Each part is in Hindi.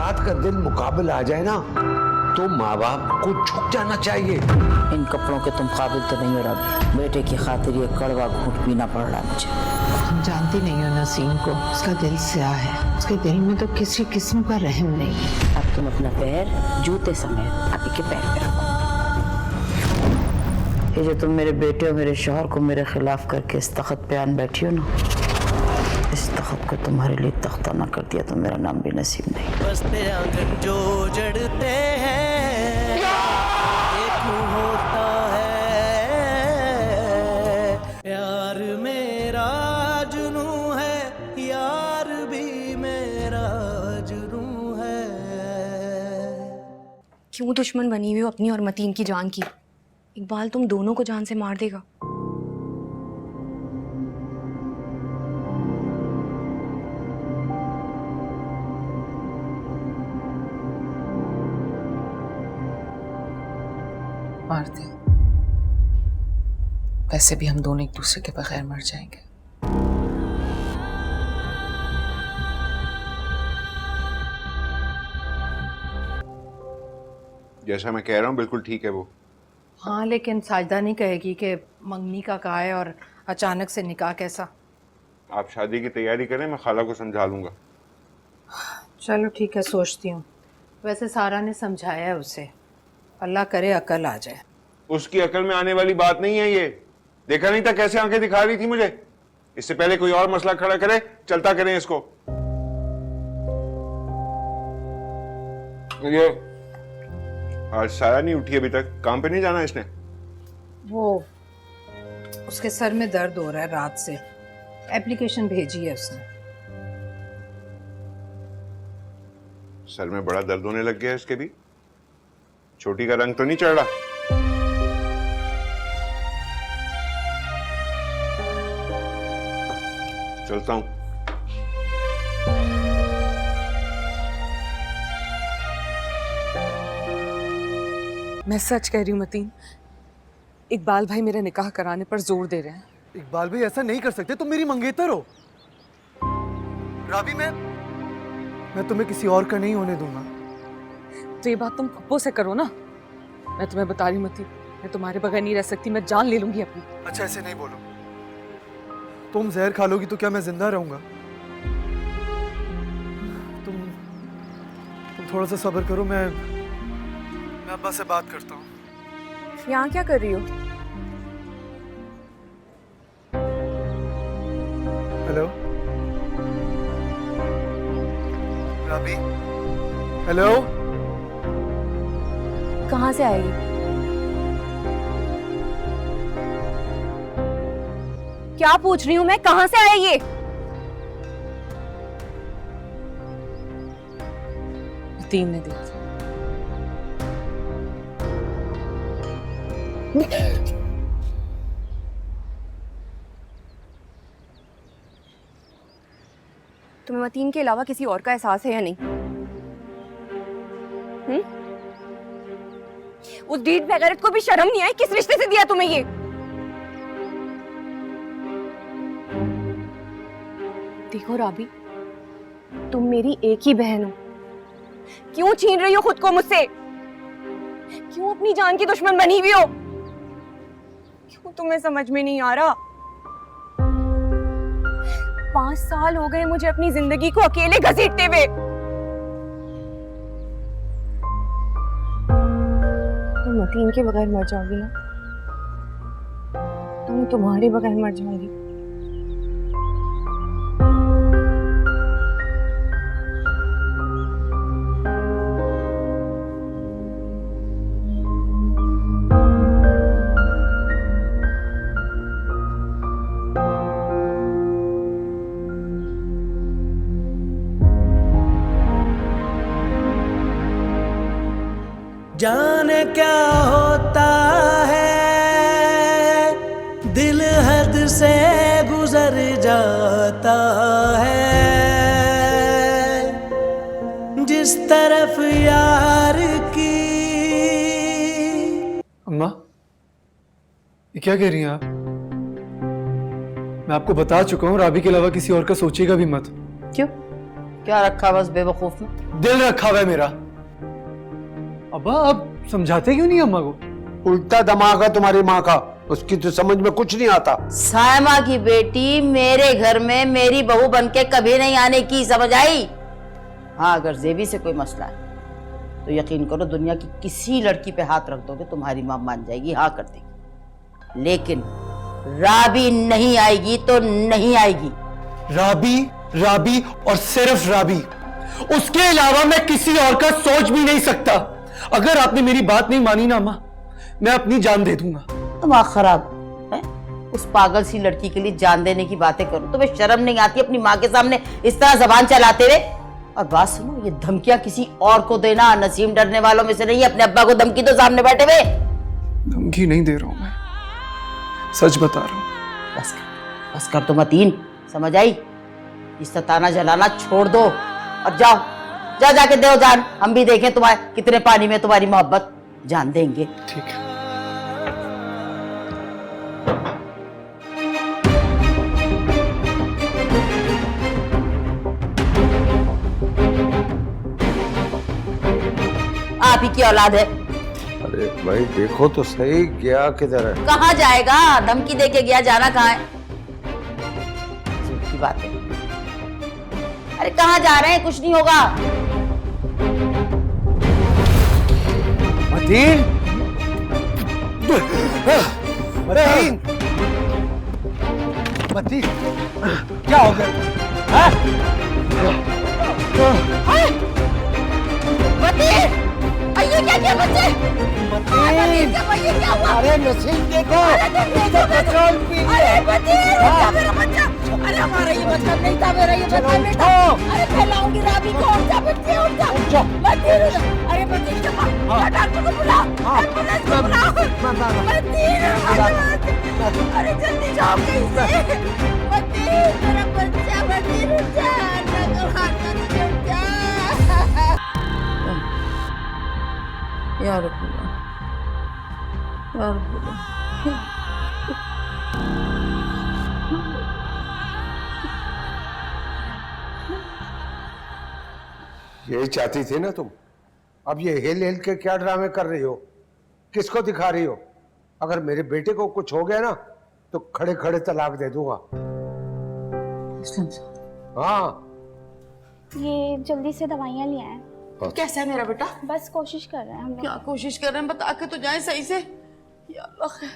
रात का दिन मुकाबला आ जाए ना तो माँ बाप को झुक जाना चाहिए। इन कपड़ों के तुम काबिल तो नहीं हो रहा। बेटे की खातिर ये कड़वा घूंट पीना पड़ रहा है मुझे। तुम जानती नहीं हो नसीम को, उसका दिल स्याह है, उसके दिल में तो किसी किस्म का रहम नहीं है। अब तुम अपना पैर जूते समेत अभी के पैर पे रखो। ये जो तुम मेरे बेटे और मेरे शौहर को मेरे खिलाफ करके इस तख्त पे आन बैठी हो ना, इस तख्त को तुम्हारे लिए तख्ता ना कर दिया तो मेरा नाम भी नसीब नहीं। बसते आंगन जो जड़ते हैं एक होता है, यार मेरा जुनू है, यार भी मेरा जुनू है। क्यों दुश्मन बनी हुई हो अपनी और मतीन की जान की? इकबाल तुम दोनों को जान से मार देगा। मारते वैसे भी हम दोनों एक दूसरे के बगैर मर जाएंगे। जैसा मैं कह रहा हूँ बिल्कुल ठीक है वो। हाँ, लेकिन साजदा नहीं कहेगी कि मंगनी का कहा है और अचानक से निकाह कैसा। आप शादी की तैयारी करें, मैं खाला को समझा लूंगा। चलो ठीक है, सोचती हूँ। वैसे सारा ने समझाया है उसे, अल्लाह करे अकल आ जाए। उसकी अकल में आने वाली बात नहीं है ये। देखा नहीं था कैसे आंखें दिखा रही थी मुझे। इससे पहले कोई और मसला खड़ा करे, चलता करें इसको। ये आज साया नहीं उठी अभी तक, काम पे नहीं जाना इसने? वो उसके सर में दर्द हो रहा है रात से, एप्लीकेशन भेजी है उसने। सर में बड़ा दर्द होने लग गया है इसके भी। छोटी का रंग तो नहीं चढ़ रहा? चलता हूं। मैं सच कह रही हूँ मतीन, इकबाल भाई मेरा निकाह कराने पर जोर दे रहे हैं। इकबाल भाई ऐसा नहीं कर सकते, तुम मेरी मंगेतर हो। राबी मैं तुम्हें किसी और का नहीं होने दूंगा। तो ये बात तुम पप्पो से करो ना। मैं तुम्हें बता रही हूँ मतीन, मैं तुम्हारे बगैर नहीं रह सकती, मैं जान ले लूंगी अपनी। अच्छा ऐसे नहीं बोलो, तुम जहर खा लोगी तो क्या मैं जिंदा रहूंगा? तुम थोड़ा सा सब्र करो, मैं अब्बा से बात करता हूँ। यहाँ क्या कर रही हो? हेलो राबी, हेलो। कहाँ से आएगी? क्या पूछ रही हूँ मैं, कहाँ से आया ये? मतीन ने दिया। तुम्हें मतीन के अलावा किसी और का एहसास है या नहीं? उस डीड बेगैरत को भी शर्म नहीं आई? किस रिश्ते से दिया तुम्हें ये? देखो राबी, तुम मेरी एक ही बहन हो। क्यों छीन रही हो खुद को मुझसे? क्यों अपनी जान की दुश्मन बनी हुई हो? क्यों तुम्हें समझ में नहीं आ रहा? 5 साल हो गए मुझे अपनी जिंदगी को अकेले घसीटते हुए। तुम मतीन के बगैर मर जाओगी ना, तो मैं तुम्हारे बगैर मर जाऊंगी। जाने क्या होता है, दिल हद से गुजर जाता है जिस तरफ यार की। अम्मा ये क्या कह रही हैं आप? मैं आपको बता चुका हूँ, राबी के अलावा किसी और का सोचिएगा भी मत। क्यों? क्या रखा बस बेवकूफ में? दिल रखा हुआ है मेरा। अब्बा आप समझाते क्यों नहीं अम्मा को? उल्टा दिमाग है तुम्हारी माँ का, उसकी तो समझ में कुछ नहीं आता। सायमा की बेटी मेरे घर में मेरी बहू बनके कभी नहीं आने की, समझ आई? हाँ, अगर जेबी से कोई मसला है तो यकीन करो दुनिया की किसी लड़की पे हाथ रख दोगे तुम्हारी माँ मान जाएगी, हाँ कर देगी। लेकिन राबी नहीं आएगी तो नहीं आएगी। राबी, राबी और सिर्फ राबी, उसके अलावा मैं किसी और का सोच भी नहीं सकता। अगर आपने मेरी बात नहीं मानी ना अम्मा, मैं अपनी जान दे दूंगा। दिमाग खराब है? उस पागल सी लड़की के लिए जान देने की बातें करो, तुम्हें शर्म नहीं आती अपनी माँ के सामने इस तरह जबान चलाते हुए? और बात सुनो, ये धमकियां किसी और को देना, नसीम डरने वालों में से नहीं है। अपने अब्बा को धमकी तो सामने बैठे हुए। धमकी नहीं दे रहा हूं मैं, सच बता रहा हूं। बस कर तो मतीन, समझ आई? इस ताना जलाना छोड़ दो और जाओ, जाके दो जान, हम भी देखें तुम्हारे कितने पानी में तुम्हारी मोहब्बत। जान देंगे। ठीक है। आप ही की औलाद है। अरे भाई देखो तो सही, गया किधर है? कहाँ जाएगा? धमकी दे के गया, जाना कहाँ है? की बात है। अरे कहाँ जा रहे हैं? कुछ नहीं होगा। मतीन, मतीन, मतीन, क्या हो गया? मतीन, ये क्या किया बच्चे? मतीन, क्या हुआ? अरे नसीम देखो, पेट्रोल पी। अरे मतीन, क्या मेरा बच्चा? अरे हमारा ये बच्चा नहीं था, मेरा ये बच्चा बेटा। अरे फैलाऊंगी राबी को। उठ जा बच्चे, उठ जा। मतीन, अरे मतीन डॉक्टर को बुला, एम्बुलेंस को बुला। मतीन, अरे जल्दी जाओ कहीं से। मतीन, मेरा बच्चा, मतीन उठ जा, उठ जा। यार यही चाहती थी ना तुम? अब ये हिल हिल के क्या ड्रामे कर रही हो? किसको दिखा रही हो? अगर मेरे बेटे को कुछ हो गया ना तो खड़े खड़े तलाक दे दूंगा। हाँ, ये जल्दी से दवाइयाँ ले आए। कैसा है मेरा बेटा? बस कोशिश कर रहे हैं हम लोग। क्या कोशिश कर रहे हैं? बता के तो जाए सही से। या अल्लाह खैर।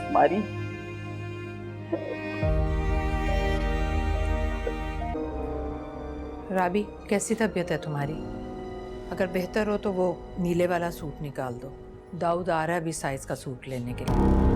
हमारी राबी, कैसी तबीयत है तुम्हारी? अगर बेहतर हो तो वो नीले वाला सूट निकाल दो। दाऊद आ रहा है अभी साइज का सूट लेने के लिए।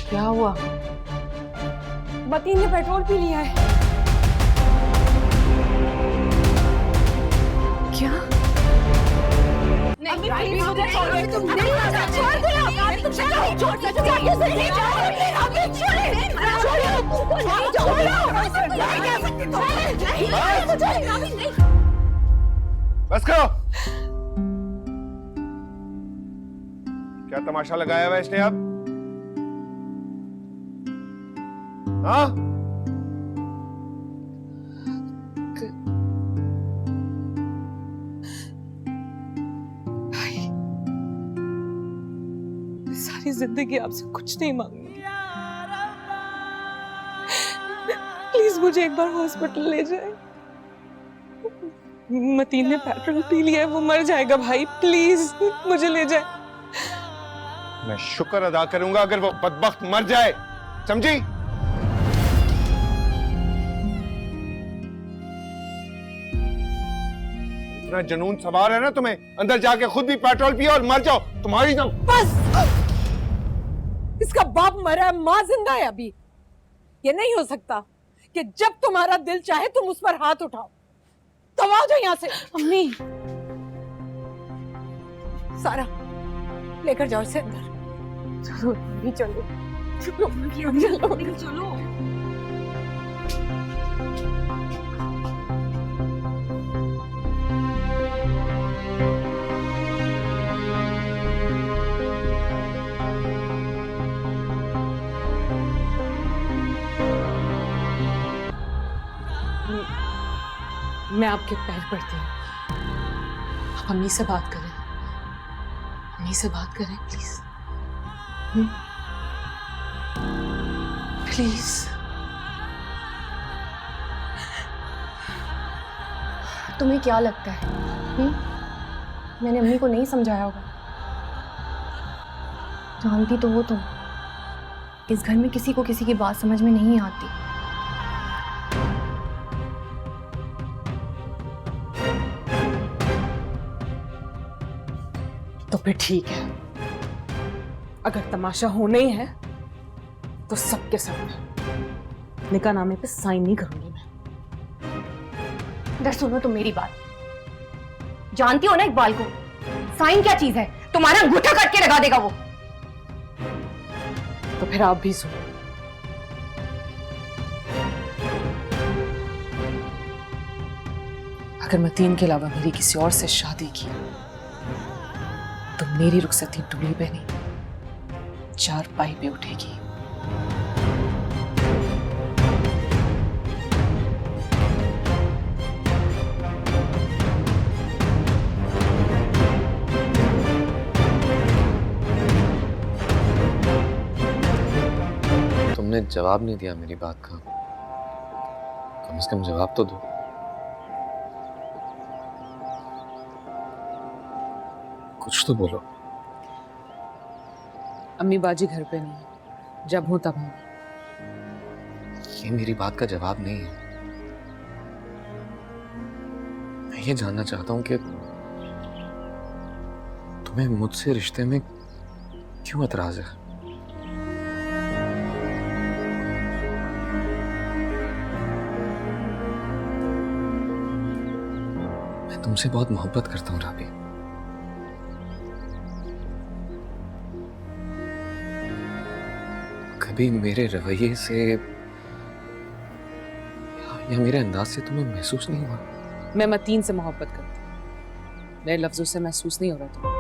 क्या हुआ? मतीन ने पेट्रोल पी लिया है। क्या? नहीं, राबी मुझे छोड़ो। तुम नहीं छोड़ दो ना। तुम नहीं छोड़ सकते। नहीं जाओ। राबी छोड़ो। तुमको नहीं छोड़ो। नहीं। बस करो। क्या तमाशा लगाया हुआ है इसने अब? हाँ? भाई, सारी जिंदगी आपसे कुछ नहीं मांगूंगी। प्लीज मुझे एक बार हॉस्पिटल ले जाए। मतीन ने पेट्रोल पी लिया है, वो मर जाएगा भाई। प्लीज मुझे ले जाए। मैं शुक्र अदा करूंगा अगर वो बदबख्त मर जाए, समझी? इतना जनून सवार है ना तुम्हें, अंदर जाके खुद भी पेट्रोल पियो और मर जाओ। तुम्हारी तो बस, इसका बाप मरा है, माँ जिंदा है अभी। ये नहीं हो सकता कि जब तुम्हारा दिल चाहे तुम उस पर हाथ उठाओ। तो आ जाओ यहाँ से। अम्मी, सारा, लेकर जाओ इसे अंदर। चलो भाभी चलो, चलो चलो चलो। मैं आपके पैर पड़ती हूँ, आप अम्मी से बात करें, अम्मी से बात करें प्लीज, प्लीज। तुम्हें क्या लगता है मैंने अम्मी को नहीं समझाया होगा? जानती तो हो तुम, इस घर में किसी को किसी की बात समझ में नहीं आती। तो फिर ठीक है, अगर तमाशा होना ही है तो सबके सामने निकाहनामे पे साइन नहीं करूंगी मैं। इधर सुनो तुम मेरी बात, जानती हो ना इकबाल को, साइन क्या चीज है? तुम्हारा अंगूठा काट के लगा देगा वो। तो फिर आप भी सुनो, अगर मतीन के अलावा मेरी किसी और से शादी की तो मेरी रुखसती टूली पे नहीं, चारपाई पे उठेगी। तुमने जवाब नहीं दिया मेरी बात का, कम से कम जवाब तो दो। कुछ तो बोलो। अम्मी बाजी घर पे नहीं, जब हो तब हो। ये मेरी बात का जवाब नहीं है। मैं ये जानना चाहता हूं कि तुम्हें मुझसे रिश्ते में क्यों एतराज है? मैं तुमसे बहुत मोहब्बत करता हूं राबी। कभी मेरे रवैये से या मेरे अंदाज से तुम्हें महसूस नहीं हुआ? मैं मतीन से मोहब्बत करती हूँ, मेरे लफ्जों से महसूस नहीं हो रहा तुम्हें?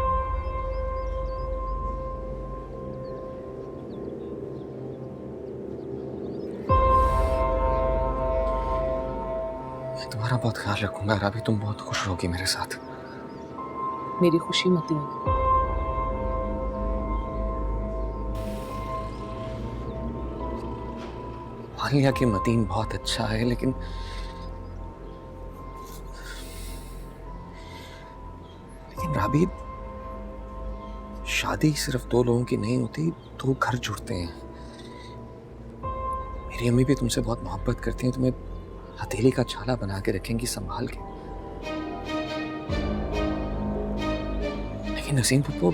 मैं तुम्हारा बहुत ख्याल रखूंगा राबी, तुम बहुत खुश रहोगी मेरे साथ। मेरी खुशी मतीन है। मान लिया कि मतीन बहुत अच्छा है, लेकिन राबी, शादी सिर्फ दो लोगों की नहीं होती, दो घर जुड़ते हैं। मेरी अम्मी भी तुमसे बहुत मोहब्बत करती हैं, तुम्हें हथेली का छाला बना के रखेंगी संभाल के। लेकिन नसीम पप्पू,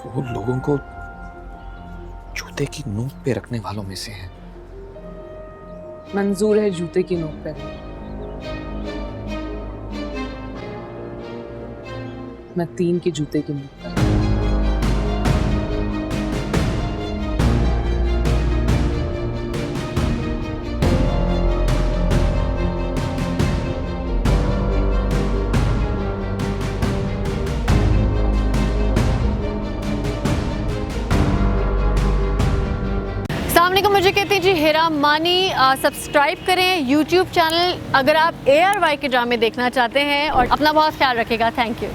वो लोगों को जूते की नोक पे रखने वालों में से है। मंजूर है जूते की नोक पे, मैं तीन की जूते की नोक पे। मुझे कहते हैं जी हेरा मानी। सब्सक्राइब करें YouTube चैनल अगर आप ARY के ड्रामे देखना चाहते हैं, और अपना बहुत ख्याल रखिएगा। Thank you.